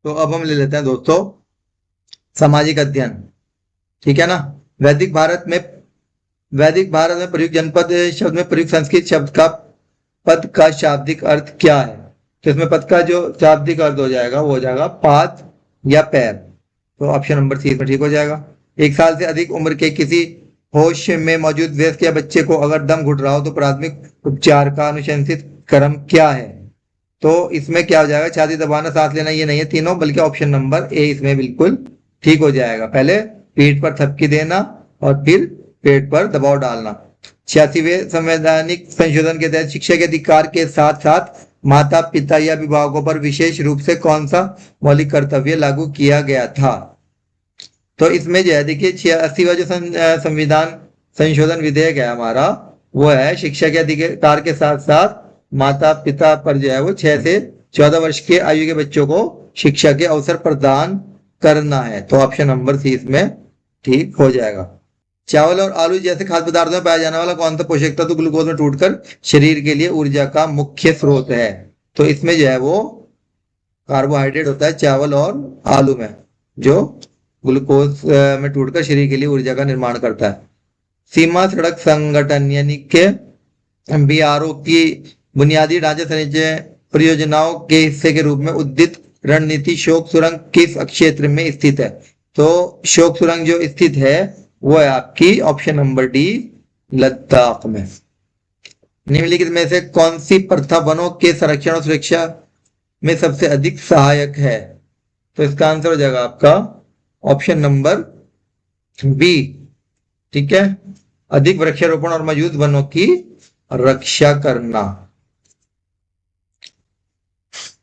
तो अब हम ले लेते हैं दोस्तों सामाजिक अध्ययन। ठीक है ना। वैदिक भारत में प्रयुक्त जनपद शब्द में प्रयुक्त संस्कृत शब्द का पद का शाब्दिक अर्थ क्या है? तो इसमें पद का जो शाब्दिक अर्थ हो जाएगा वो हो जाएगा पाद या पैर। तो ऑप्शन नंबर सी इसमें ठीक हो जाएगा। 1 साल से अधिक उम्र के किसी होश में मौजूद वयस्क या बच्चे को अगर दम घुट रहा हो तो प्राथमिक उपचार का अनुशंसित क्रम क्या है? तो इसमें क्या हो जाएगा? छाती दबाना, सांस लेना, ये नहीं है तीनों, बल्कि ऑप्शन नंबर ए इसमें बिल्कुल ठीक हो जाएगा। पहले पीठ पर थपकी देना और फिर पेट पर दबाव डालना। 86वें संवैधानिक संशोधन के तहत शिक्षा के अधिकार के साथ साथ माता पिता या अभिभावकों पर विशेष रूप से कौन सा मौलिक कर्तव्य लागू किया गया था? तो इसमें जो है देखिए 86वां जो संविधान संशोधन विधेयक है हमारा, वो है शिक्षा के अधिकार के साथ साथ माता पिता पर जो है वो 6 से 14 वर्ष के आयु के बच्चों को शिक्षा के अवसर प्रदान करना है। तो ऑप्शन नंबर सी इसमें ठीक हो जाएगा। चावल और आलू जैसे खाद्य पदार्थों में पाया जाने वाला कौन सा पोषक तत्व ग्लूकोज में टूटकर शरीर के लिए ऊर्जा का मुख्य स्रोत है? तो इसमें जो है वो कार्बोहाइड्रेट होता है चावल और आलू में, जो ग्लूकोज में टूटकर शरीर के लिए ऊर्जा का निर्माण करता है। सीमा सड़क संगठन यानी के BRO की बुनियादी ढांचे संरचना परियोजनाओं के हिस्से के रूप में उद्दित रणनीति शोक सुरंग किस क्षेत्र में स्थित है? तो शोक सुरंग जो स्थित है वो है आपकी ऑप्शन नंबर डी लद्दाख में। निम्नलिखित में से कौन सी प्रथा वनों के संरक्षण और सुरक्षा में सबसे अधिक सहायक है? तो इसका आंसर हो जाएगा आपका ऑप्शन नंबर बी। ठीक है, अधिक वृक्षारोपण और मौजूद वनों की रक्षा करना।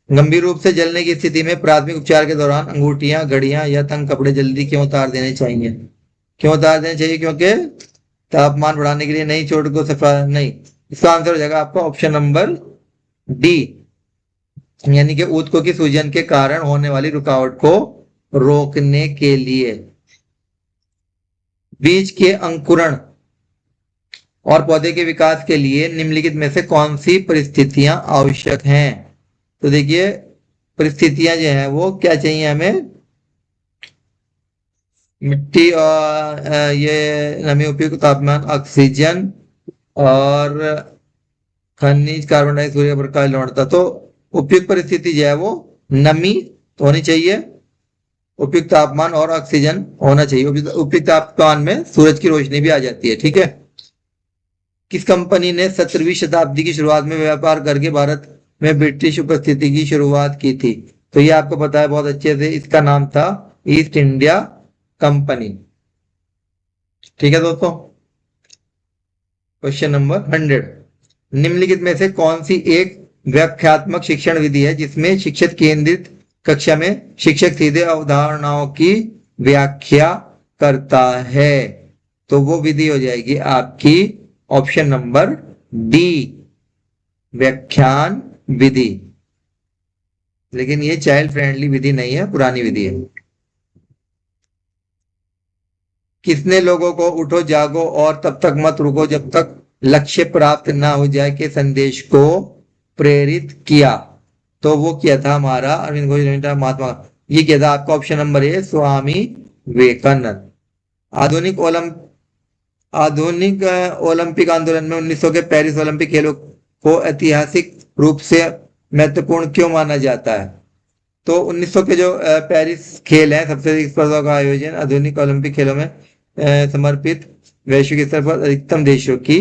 गंभीर रूप से जलने की स्थिति में प्राथमिक उपचार के दौरान अंगूठियां, घड़ियां या तंग कपड़े जल्दी क्यों उतार देने चाहिए? क्यों उतार देने चाहिए? क्योंकि तापमान बढ़ाने के लिए, नहीं चोट को सफा नहीं। इसका आंसर हो जाएगा आपका ऑप्शन नंबर डी, यानी कि ऊतकों की सूजन के कारण होने वाली रुकावट को रोकने के लिए। बीज के अंकुरण और पौधे के विकास के लिए निम्नलिखित में से कौन सी परिस्थितियां आवश्यक हैं? तो देखिए परिस्थितियां जो है वो क्या चाहिए हमें? मिट्टी और ये नमी, उपयुक्त तापमान, ऑक्सीजन और खनिज, कार्बन डाइऑक्साइड, सूर्य प्रकाश, लवणता। तो उपयुक्त परिस्थिति जो है वो नमी होनी चाहिए, उपयुक्त तापमान और ऑक्सीजन होना चाहिए। उपयुक्त तापमान में सूरज की रोशनी भी आ जाती है। ठीक है। किस कंपनी ने 17वीं शताब्दी की शुरुआत में व्यापार करके भारत में ब्रिटिश उपस्थिति की शुरुआत की थी? तो ये आपको पता है बहुत अच्छे से, इसका नाम था ईस्ट इंडिया कंपनी। ठीक है दोस्तों। क्वेश्चन नंबर 100, निम्नलिखित में से कौन सी एक व्याख्यात्मक शिक्षण विधि है जिसमें शिक्षक केंद्रित कक्षा में शिक्षक सीधे अवधारणाओं की व्याख्या करता है? तो वो विधि हो जाएगी आपकी ऑप्शन नंबर डी, व्याख्यान विधि। लेकिन ये चाइल्ड फ्रेंडली विधि नहीं है, पुरानी विधि है। किसने लोगों को उठो जागो और तब तक मत रुको जब तक लक्ष्य प्राप्त ना हो जाए के संदेश को प्रेरित किया? तो वो किया था हमारा अरविंद घोष, महात्मा। ये किया था आपका option number A, Swami Vivekananda. आधुनिक ओलंपिक आंदोलन में 1900 के पेरिस ओलंपिक खेलों को ऐतिहासिक रूप से महत्वपूर्ण क्यों माना जाता है? तो 1900 के जो पेरिस खेल हैं, सबसे अधिक स्पर्धाओं का आयोजन, आधुनिक ओलंपिक खेलों में समर्पित, वैश्विक स्तर पर अधिकतम देशों की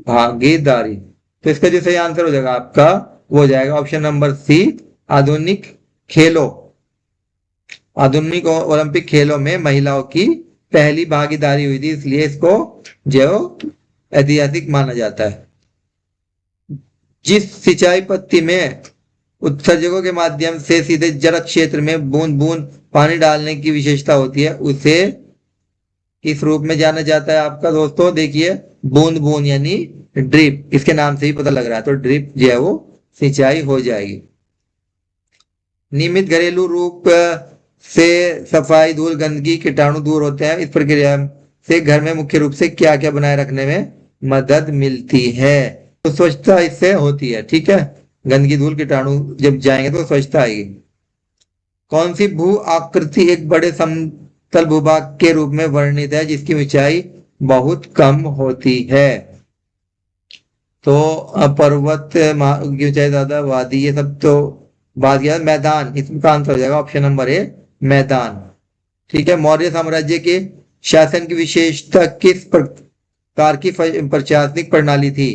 भागीदारी। तो इसका जो सही आंसर हो जाएगा आपका वो हो जाएगा ऑप्शन नंबर सी, आधुनिक खेलों। आधुनिक ओलंपिक खेलों में महिलाओं की पहली भागीदारी हुई थी, इसलिए इसको जो ऐतिहासिक माना जाता है। जिस सिंचाई पद्धति में उत्सर्जकों के माध्यम से सीधे जड़ क्षेत्र में बूंद बूंद पानी डालने की विशेषता होती है, उसे किस रूप में जाना जाता है आपका दोस्तों? देखिए बूंद बूंद यानी ड्रिप, इसके नाम से ही पता लग रहा है। तो ड्रिप जो है वो सिंचाई हो जाएगी। नियमित घरेलू रूप से सफाई, धूल, गंदगी, कीटाणु दूर होते हैं। इस प्रक्रिया से घर में मुख्य रूप से क्या क्या बनाए रखने में मदद मिलती है? तो स्वच्छता इससे होती है। ठीक है, गंदगी, धूल, कीटाणु जब जाएंगे तो स्वच्छता आएगी। कौन सी भू आकृति एक बड़े समतल भूभाग के रूप में वर्णित है जिसकी ऊंचाई बहुत कम होती है? तो पर्वत की ऊंचाई ज्यादा, वादी, ये सब तो बात किया। मैदान इसका आंसर हो जाएगा ऑप्शन नंबर ए, मैदान। ठीक है। मौर्य साम्राज्य के शासन की विशेषता किस प्रकार की प्रशासनिक प्रणाली थी?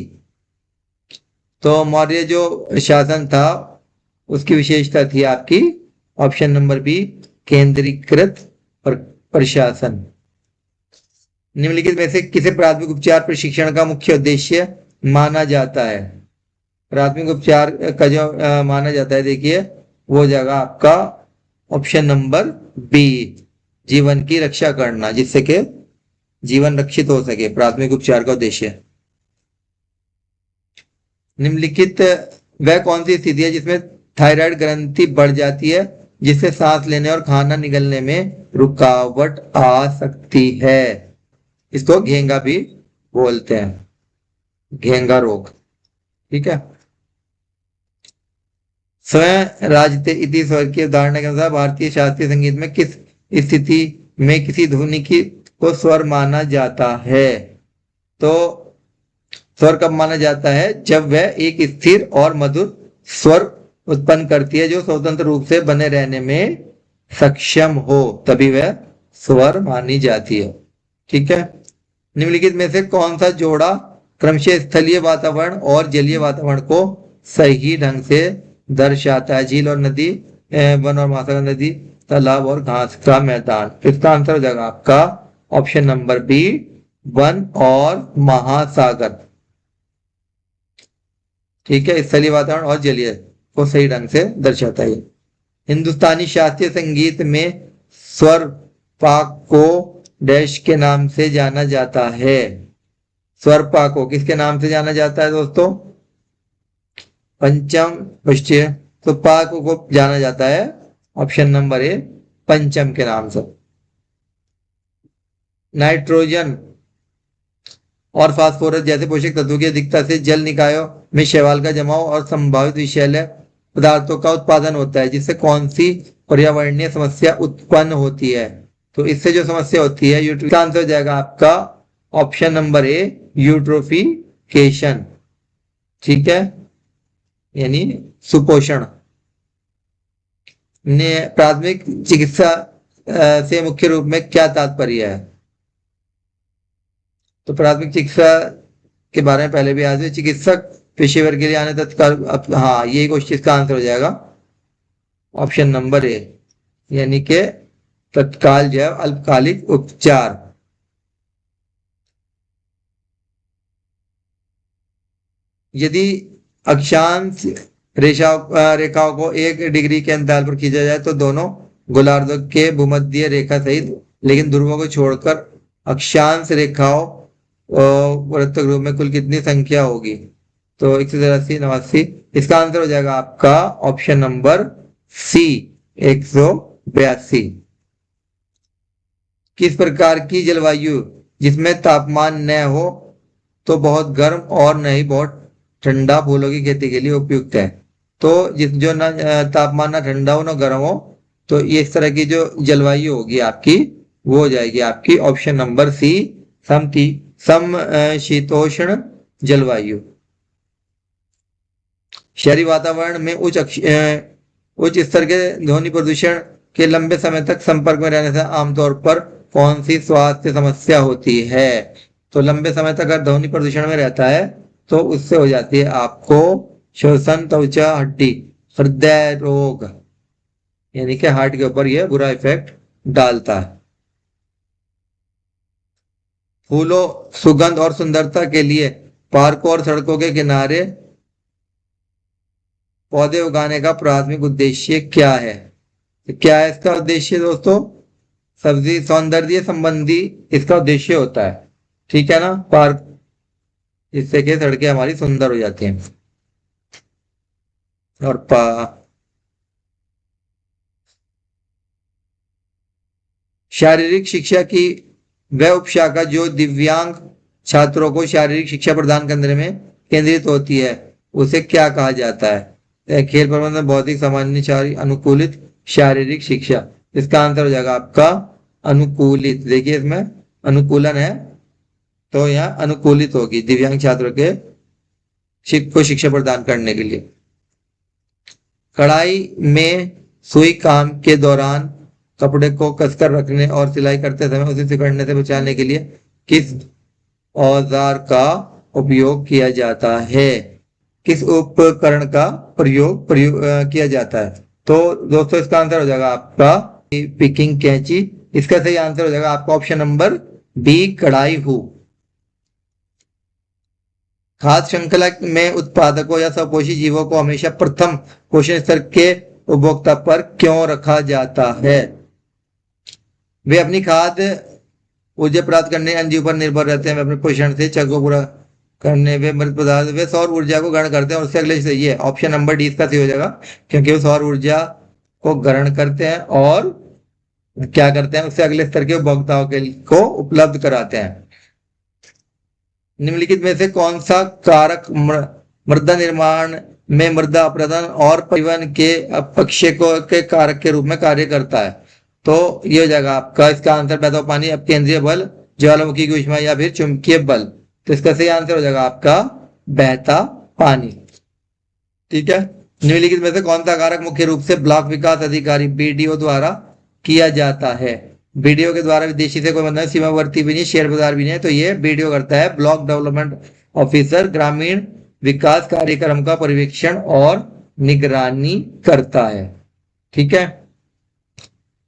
तो मौर्य जो शासन था उसकी विशेषता थी आपकी ऑप्शन नंबर बी, केंद्रीकृत प्रशासन। निम्नलिखित में से किसे प्राथमिक उपचार प्रशिक्षण का मुख्य उद्देश्य माना जाता है? प्राथमिक उपचार का जो माना जाता है, देखिए वो जगह आपका ऑप्शन नंबर बी, जीवन की रक्षा करना, जिससे कि जीवन रक्षित हो सके, प्राथमिक उपचार का उद्देश्य। निम्नलिखित वह कौन सी स्थिति है जिसमें थायराइड ग्रंथि बढ़ जाती है जिससे सांस लेने और खाना निगलने में रुकावट आ सकती है? इसको घेंगा भी बोलते हैं, घेंगा रोग। ठीक है। स्वयं राजते इति स्वर के उदाहरण के अनुसार भारतीय शास्त्रीय संगीत में किस स्थिति में किसी ध्वनि की को स्वर माना जाता है? तो स्वर कब माना जाता है? जब वह एक स्थिर और मधुर स्वर उत्पन्न करती है जो स्वतंत्र रूप से बने रहने में सक्षम हो, तभी वह स्वर मानी जाती है। ठीक है। निम्नलिखित में से कौन सा जोड़ा क्रमशः स्थलीय वातावरण और जलीय वातावरण को सही ढंग से दर्शाता है? झील और नदी, वन और महासागर नदी, तालाब और घास का मैदान। इसका आंसर हो जाएगा आपका ऑप्शन नंबर बी, वन और महासागर। ठीक है। स्थलीय वातावरण और जलीय को सही ढंग से दर्शाता है। हिंदुस्तानी शास्त्रीय संगीत में स्वर पाक को डैश के नाम से जाना जाता है? स्वर पाक को किसके नाम से जाना जाता है दोस्तों? पंचम पुष्टि। तो पाक को जाना जाता है ऑप्शन नंबर ए, पंचम के नाम से। नाइट्रोजन और फास्फोरस जैसे पोषक तत्वों की अधिकता से जल निकायों में शैवाल का जमाव और संभावित विषैले पदार्थों का उत्पादन होता है, जिससे कौन सी पर्यावरणीय समस्या उत्पन्न होती है? तो इससे जो समस्या होती है, इसका आंसर हो जाएगा आपका ऑप्शन नंबर ए, यूट्रोफिकेशन। ठीक है, यानी सुपोषण। प्राथमिक चिकित्सा से मुख्य रूप में क्या तात्पर्य है? तो प्राथमिक चिकित्सा के बारे में पहले भी आज चिकित्सक पेशेवर के लिए आने तत्काल, हाँ ये क्वेश्चन का आंसर हो जाएगा ऑप्शन नंबर ए, यानी कि तत्काल जो है अल्पकालिक उपचार। यदि अक्षांश रेखाओं को 1 डिग्री के अंतराल पर खींचा जाए तो दोनों गोलार्धों के भूमध्य रेखा सहित लेकिन ध्रुवों को छोड़कर अक्षांश रेखाओं वृत्त ग्रुप में कुल कितनी संख्या होगी? तो 183, 89। इसका आंसर हो जाएगा आपका ऑप्शन नंबर सी, 182। किस प्रकार की जलवायु जिसमें तापमान न हो तो बहुत गर्म और न ही बहुत ठंडा फूलों की खेती के लिए उपयुक्त है? तो जिस जो ना तापमान ना ठंडा हो ना गर्म हो, तो ये इस तरह की जो जलवायु होगी आपकी, वो हो जाएगी आपकी ऑप्शन नंबर सी, समशीतोष्ण जलवायु। शहरी वातावरण में उच्च स्तर के ध्वनि प्रदूषण के लंबे समय तक संपर्क में रहने से आमतौर पर कौन सी स्वास्थ्य समस्या होती है? तो लंबे समय तक अगर ध्वनि प्रदूषण में रहता है तो उससे हो जाती है आपको श्वसन, त्वचा, हड्डी, हृदय रोग, यानी कि हार्ट के ऊपर यह बुरा इफेक्ट डालता है। फूलों, सुगंध और सुंदरता के लिए पार्कों और सड़कों के किनारे पौधे उगाने का प्राथमिक उद्देश्य क्या है? क्या है इसका उद्देश्य दोस्तों? सब्जी सौंदर्य संबंधी इसका उद्देश्य होता है। ठीक है ना, पार्क, जिससे कि सड़कें हमारी सुंदर हो जाती हैं। और शारीरिक शिक्षा की वह उपशाखा जो दिव्यांग छात्रों को शारीरिक शिक्षा प्रदान करने में केंद्रित होती है, उसे क्या कहा जाता है? खेल प्रबंधन, भौतिक, सामान्य, अनुकूलित, शारीरिक शिक्षा। इसका आंसर हो जाएगा आपका अनुकूलित। देखिए इसमें अनुकूलन है तो यहाँ अनुकूलित होगी दिव्यांग छात्रों के को शिक्षा प्रदान करने के लिए। कढ़ाई में सुई काम के दौरान कपड़े को कसकर रखने और सिलाई करते समय उसे सिकुड़ने से बचाने के लिए किस औजार का उपयोग किया जाता है? किस उपकरण का प्रयोग किया जाता है? तो दोस्तों इसका आंसर हो जाएगा आपका पिकिंग कैंची। इसका सही आंसर हो जाएगा आपका ऑप्शन नंबर बी कढ़ाई हु। खाद्य श्रृंखला में उत्पादकों या स्वपोषी जीवों को हमेशा प्रथम पोषण स्तर के उपभोक्ता पर क्यों रखा जाता है? वे अपनी खाद्य ऊर्जा प्राप्त करने अन्य जीव पर निर्भर रहते हैं। वे अपने पोषण से चक्र को पूरा करने वे मृत पदार्थ वे सौर ऊर्जा को ग्रहण करते हैं और उससे अगले सही है ऑप्शन नंबर डी इसका सही हो जाएगा, क्योंकि वो सौर ऊर्जा को ग्रहण करते हैं और क्या करते हैं उससे अगले स्तर के उपभोक्ताओं के को उपलब्ध कराते हैं। निम्नलिखित में से कौन सा कारक मृदा निर्माण में मृदा अपरदन और परिवहन के अपक्षेपों के कारक के रूप में कार्य करता है? तो ये हो जाएगा आपका इसका आंसर बहता हुआ पानी, अब केंद्रीय बल, ज्वालामुखी की ऊष्मा या फिर चुंबकीय बल। तो इसका सही आंसर हो जाएगा आपका बहता पानी। ठीक है, निम्नलिखित में से कौन सा कारक मुख्य रूप से ब्लॉक विकास अधिकारी बीडीओ द्वारा किया जाता है? बीडीओ के द्वारा विदेशी से कोई मतलब सीमावर्ती भी नहीं, शेयर बाजार भी नहीं है, तो ये बीडीओ करता है ब्लॉक डेवलपमेंट ऑफिसर ग्रामीण विकास कार्यक्रम का पर्यवेक्षण और निगरानी करता है। ठीक है,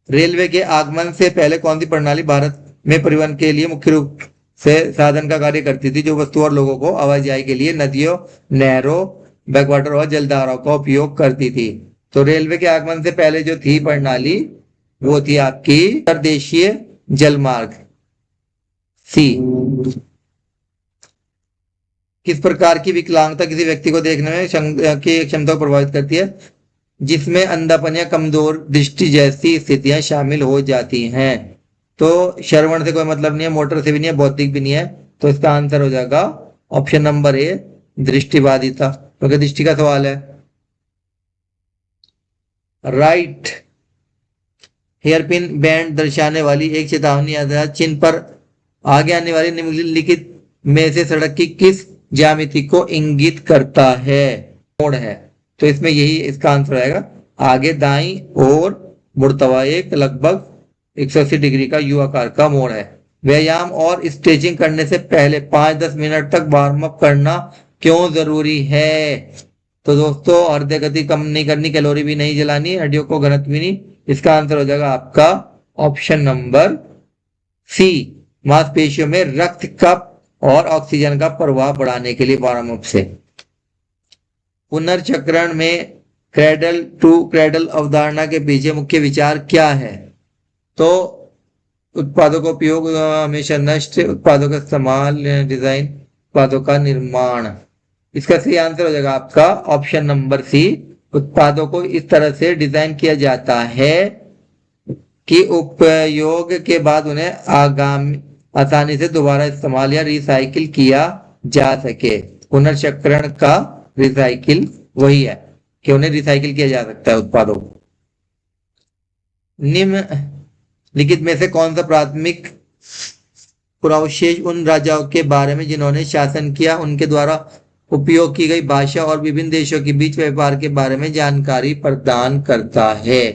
रेलवे के आगमन से पहले कौन सी प्रणाली भारत में परिवहन के लिए मुख्य रूप से साधन का कार्य करती थी, जो वस्तु और लोगों को आवाजाही के लिए नदियों, नहरों, बैकवाटर और जलधाराओं का उपयोग करती थी? तो रेलवे के आगमन से पहले जो थी प्रणाली वो थी आपकी अंतर्देशीय जलमार्ग। सी। किस प्रकार की विकलांगता किसी व्यक्ति को देखने में की क्षमता को प्रभावित करती है? जिसमें अंधापन या कमजोर दृष्टि जैसी स्थितियां शामिल हो जाती हैं। तो श्रवण से कोई मतलब नहीं है, मोटर से भी नहीं है, बौद्धिक भी नहीं है, तो इसका आंसर हो जाएगा ऑप्शन नंबर ए दृष्टिबाधिता, क्योंकि दृष्टि का सवाल है। राइट हेयरपिन बैंड दर्शाने वाली एक चेतावनी आधार चिन्ह पर आगे आने वाली निम्नलिखित में से सड़क की किस ज्यामिति को इंगित करता है? मोड़ है, तो इसमें यही इसका आंसर आएगा आगे दाईं ओर मुड़ता हुआ एक लगभग 180 डिग्री का यू आकार का मोड़ है। व्यायाम और स्ट्रेचिंग करने से पहले 5-10 मिनट तक वार्म अप करना क्यों जरूरी है? तो दोस्तों हृदय गति कम नहीं करनी, कैलोरी भी नहीं जलानी, हड्डियों को घनत्व भी नहीं। इसका आंसर हो जाएगा आपका ऑप्शन नंबर सी मांसपेशियों में रक्त कप और ऑक्सीजन का प्रवाह बढ़ाने के लिए वार्म अप से। पुनर्चक्रण में क्रेडल टू क्रेडल अवधारणा के पीछे मुख्य विचार क्या है? तो उत्पादों का उपयोग हमेशा नष्ट, उत्पादों का इस्तेमाल, डिजाइन, उत्पादों का निर्माण। इसका सही आंसर हो जाएगा आपका ऑप्शन नंबर सी उत्पादों को इस तरह से डिजाइन किया जाता है कि उपयोग के बाद उन्हें आगामी आसानी से दोबारा इस्तेमाल या रिसाइकिल किया जा सके। पुनर्चक्रण का रिसाइकिल वही है कि उन्हें रिसाइकिल किया जा सकता है उत्पादों को। निम्नलिखित में से कौन सा प्राथमिक पुरावशेष उन राजाओं के बारे में जिन्होंने शासन किया उनके द्वारा उपयोग की गई भाषा और विभिन्न देशों के बीच व्यापार के बारे में जानकारी प्रदान करता है?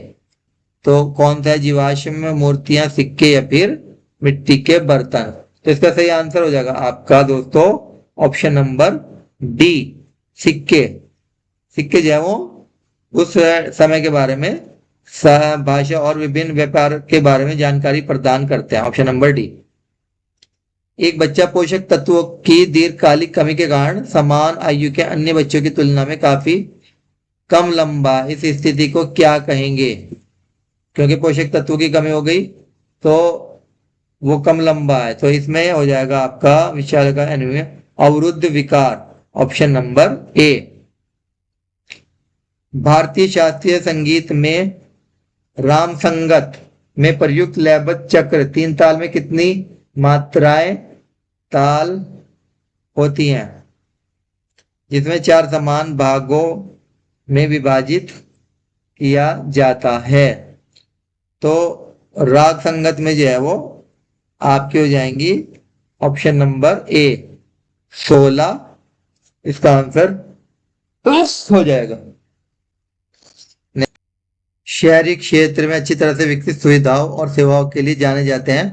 तो कौन सा है? जीवाश्म मूर्तियां, सिक्के या फिर मिट्टी के बर्तन। तो इसका सही आंसर हो जाएगा आपका दोस्तों ऑप्शन नंबर डी सिक्के। सिक्के जो है वो उस समय के बारे में भाषा और विभिन्न व्यापार के बारे में जानकारी प्रदान करते हैं। Option number D. एक बच्चा पोषक तत्वों की दीर्घकालिक कमी के कारण समान आयु के अन्य बच्चों की तुलना में काफी कम लंबा, इस स्थिति को क्या कहेंगे? क्योंकि पोषक तत्वों की कमी हो गई तो वो कम लंबा है, तो इसमें हो जाएगा आपका विशालकाय एनीमिया, अवरुद्ध विकार। Option number A. भारतीय शास्त्रीय संगीत में राम संगत में प्रयुक्त लयबद्ध चक्र 3 ताल में कितनी मात्राएं ताल होती हैं, जिसमें 4 समान भागों में विभाजित किया जाता है। तो राग संगत में जो है वो आपकी हो जाएंगी ऑप्शन नंबर ए 16, इसका आंसर हो जाएगा। शहरी क्षेत्र में अच्छी तरह से विकसित सुविधाओं और सेवाओं के लिए जाने जाते हैं।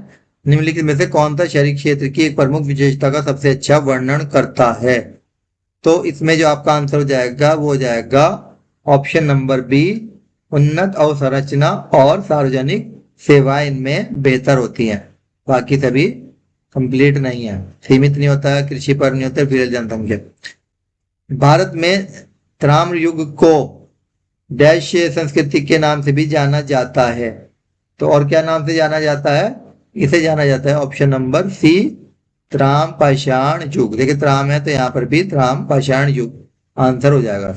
निम्नलिखित में से कौन सा शहरी क्षेत्र की एक प्रमुख विशेषता का सबसे अच्छा वर्णन करता है? तो इसमें जो आपका आंसर हो जाएगा वो हो जाएगा ऑप्शन नंबर बी, उन्नत अवसंरचना और सार्वजनिक सेवाएं इनमें बेहतर होती हैं। बाकी सभी कंप्लीट नहीं है, सीमित नहीं होता है, कृषि पर नहीं होता है, विरल जनसंख्या। भारत में ताम्र युग को डैश संस्कृति के नाम से भी जाना जाता है। तो और क्या नाम से जाना जाता है? इसे जाना जाता है ऑप्शन नंबर सी त्राम पाषाण युग। देखिए त्राम है तो यहाँ पर भी त्राम पाषाण युग आंसर हो जाएगा।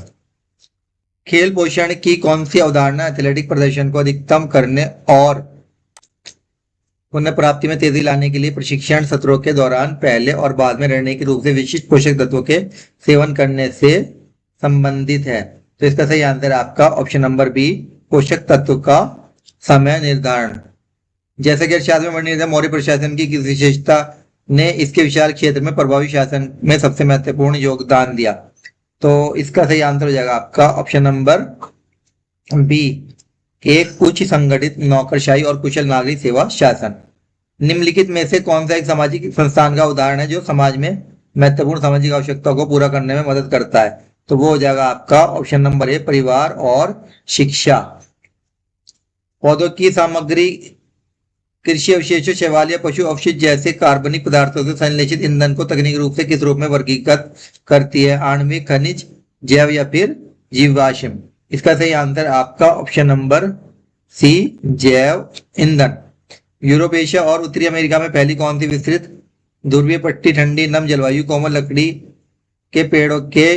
खेल पोषण की कौन सी अवधारणा एथलेटिक प्रदर्शन को अधिकतम करने और पुनः प्राप्ति में तेजी लाने के लिए प्रशिक्षण सत्रों के दौरान पहले और बाद में रणनीतिक रूप से विशिष्ट पोषक तत्वों के सेवन करने से संबंधित है? तो इसका सही आंसर आपका ऑप्शन नंबर बी, पोषक तत्व का समय निर्धारण। जैसे कि अर्थशास्त्र में वर्णित है, मौर्य प्रशासन की किस विशेषता ने इसके विशाल क्षेत्र में प्रभावी शासन में सबसे महत्वपूर्ण योगदान दिया? तो इसका सही आंसर हो जाएगा आपका ऑप्शन नंबर बी, एक उच्च संगठित नौकरशाही और कुशल नागरिक सेवा शासन। निम्नलिखित में से कौन सा एक सामाजिक संस्थान का उदाहरण है जो समाज में महत्वपूर्ण सामाजिक आवश्यकताओं को पूरा करने में मदद करता है? तो वो हो जाएगा आपका ऑप्शन नंबर ए, परिवार और शिक्षा। पौधों की सामग्री, कृषि अवशेषों, शैवाल या पशु अवशिष्ट जैसे कार्बनिक पदार्थों से संश्लेषित ईंधन को तकनीकी रूप से किस रूप में वर्गीकृत करती है? आणविक, खनिज, जैव या फिर जीवाश्म? इसका सही आंसर आपका ऑप्शन नंबर सी, जैव ईंधन। यूरोप, एशिया और उत्तरी अमेरिका में पहली कौन सी विस्तृत ध्रुवीय पट्टी ठंडी नम जलवायु कोमल लकड़ी के पेड़ों के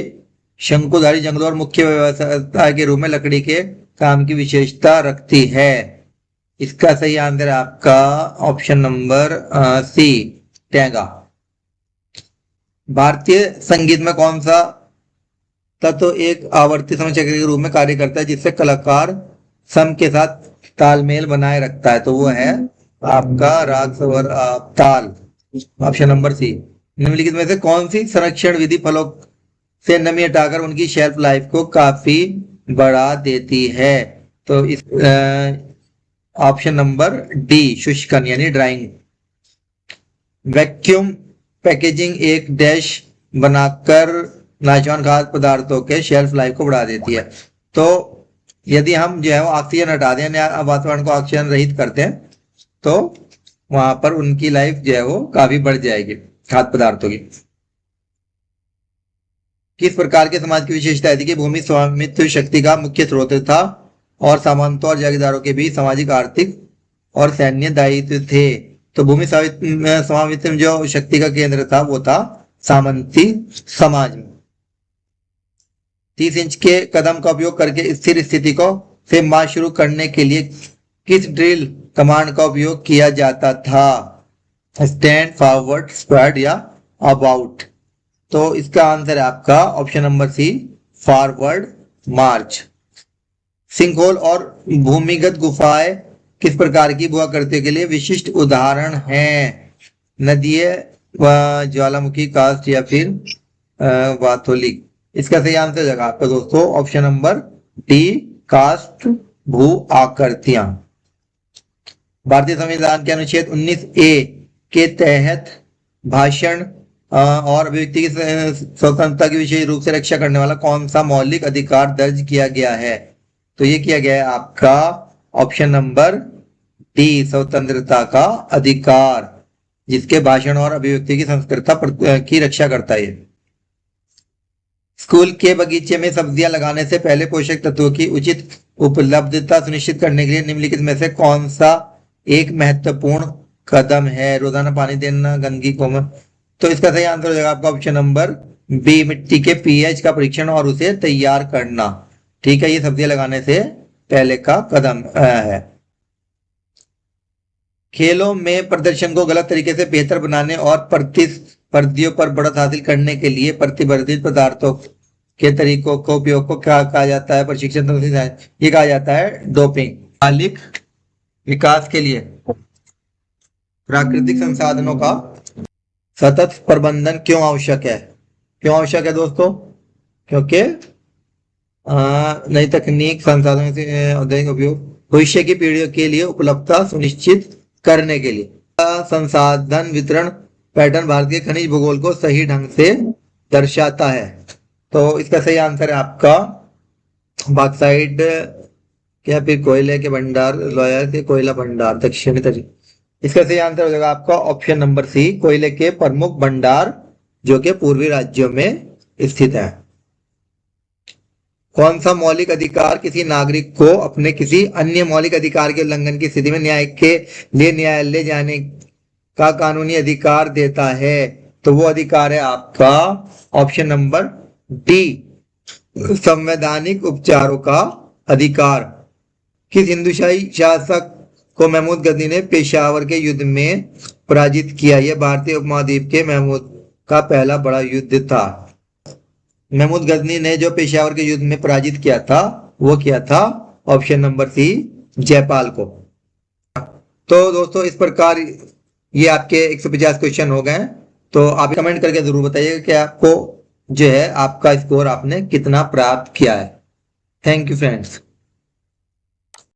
शंकुधारी जंगलों और मुख्य व्यवसाय के रूप में लकड़ी के काम की विशेषता रखती है? इसका सही आंसर आपका ऑप्शन नंबर सी, टैगा। भारतीय संगीत में कौन सा तत्व एक आवर्ती समय चक्र के रूप में कार्य करता है जिससे कलाकार सम के साथ तालमेल बनाए रखता है? तो वो है आपका राग स्वर ताल, ऑप्शन नंबर सी। निम्नलिखित में से कौन सी संरक्षण विधि फलों से नमी हटाकर उनकी शेल्फ लाइफ को काफी बढ़ा देती है? तो इस ऑप्शन नंबर डी, शुष्कन यानी ड्राइंग। वैक्यूम पैकेजिंग एक डैश बनाकर नाशवान खाद्य पदार्थों के शेल्फ लाइफ को बढ़ा देती है। तो यदि हम जो है वो ऑक्सीजन हटा दें या वातावरण को ऑक्सीजन रहित करते हैं तो वहां पर उनकी लाइफ जो है वो काफी बढ़ जाएगी खाद्य पदार्थों की। किस प्रकार के समाज की विशेषता थी कि भूमि स्वामित्व शक्ति का मुख्य स्रोत था और सामंतों और जागीरदारों के बीच सामाजिक, आर्थिक और सैन्य दायित्व थे? तो भूमि स्वामित्व जो शक्ति का केंद्र था वो था सामंती समाज में। 30 इंच के कदम का उपयोग करके स्थिर स्थिति को से मार्च शुरू करने के लिए किस ड्रिल कमांड का उपयोग किया जाता था? स्टैंड, फॉरवर्ड, स्क्वाड या अबाउट? तो इसका आंसर है आपका option number C, forward march. Sinkhole और भूमिगत गुफाएं किस प्रकार की हुआ करते के लिए विशिष्ट उदाहरण हैं? नदियां, ज्वालामुखी, कास्ट या फिर वाथोलिक? इसका सही आंसर है आपका दोस्तों ऑप्शन नंबर डी, कास्ट भू आकृतियां। भारतीय संविधान के अनुच्छेद 19 ए के तहत भाषण और अभिव्यक्ति की स्वतंत्रता की विशेष रूप से रक्षा करने वाला कौन सा मौलिक अधिकार दर्ज किया गया है? तो ये किया गया है आपका ऑप्शन नंबर डी, स्वतंत्रता का अधिकार, जिसके भाषण और अभिव्यक्ति की संस्कृतता की रक्षा करता है। स्कूल के बगीचे में सब्जियां लगाने से पहले पोषक तत्वों की उचित उपलब्धता सुनिश्चित करने के लिए निम्नलिखित में से कौन सा एक महत्वपूर्ण कदम है? रोजाना पानी देना, गंदगी को। तो इसका सही आंसर हो जाएगा आपका ऑप्शन नंबर बी, मिट्टी के पीएच का परीक्षण और उसे तैयार करना। ठीक है, ये सब्जियां लगाने से पहले का कदम है। खेलों में प्रदर्शन को गलत तरीके से बेहतर बनाने और प्रतिस्पर्धियों पर बढ़त हासिल करने के लिए प्रतिवर्धित पदार्थों के तरीकों को उपयोग को क्या कहा जाता है? प्रशिक्षण ये कहा जाता है डोपिंग। मालिक विकास के लिए प्राकृतिक संसाधनों का सतत प्रबंधन क्यों आवश्यक है? क्यों आवश्यक है दोस्तों? क्योंकि नई तकनीक संसाधनों से औद्योगिक उपयोग भविष्य की पीढ़ियों के लिए उपलब्धता सुनिश्चित करने के लिए। संसाधन वितरण पैटर्न भारतीय खनिज भूगोल को सही ढंग से दर्शाता है। तो इसका सही आंसर है आपका बॉक्साइट या फिर कोयले के भंडार, लोया से कोयला भंडार दक्षिणी तरीके। इसका सही आंसर हो जाएगा आपका ऑप्शन नंबर सी, कोयले के प्रमुख भंडार जो कि पूर्वी राज्यों में स्थित है। कौन सा मौलिक अधिकार किसी नागरिक को अपने किसी अन्य मौलिक अधिकार के उल्लंघन की स्थिति में न्याय के लिए न्यायालय जाने का कानूनी अधिकार देता है? तो वो अधिकार है आपका ऑप्शन नंबर डी, संवैधानिक उपचारों का अधिकार। किस हिंदुशाही शासक को महमूद गजनी ने पेशावर के युद्ध में पराजित किया? यह भारतीय उपमहाद्वीप के महमूद का पहला बड़ा युद्ध था। महमूद गजनी ने जो पेशावर के युद्ध में पराजित किया था वो किया था ऑप्शन नंबर सी, जयपाल को। तो दोस्तों इस प्रकार ये आपके 150 क्वेश्चन हो गए। तो आप कमेंट करके जरूर बताइएगा कि आपको जो है आपका स्कोर आपने कितना प्राप्त किया है। Thank you friends.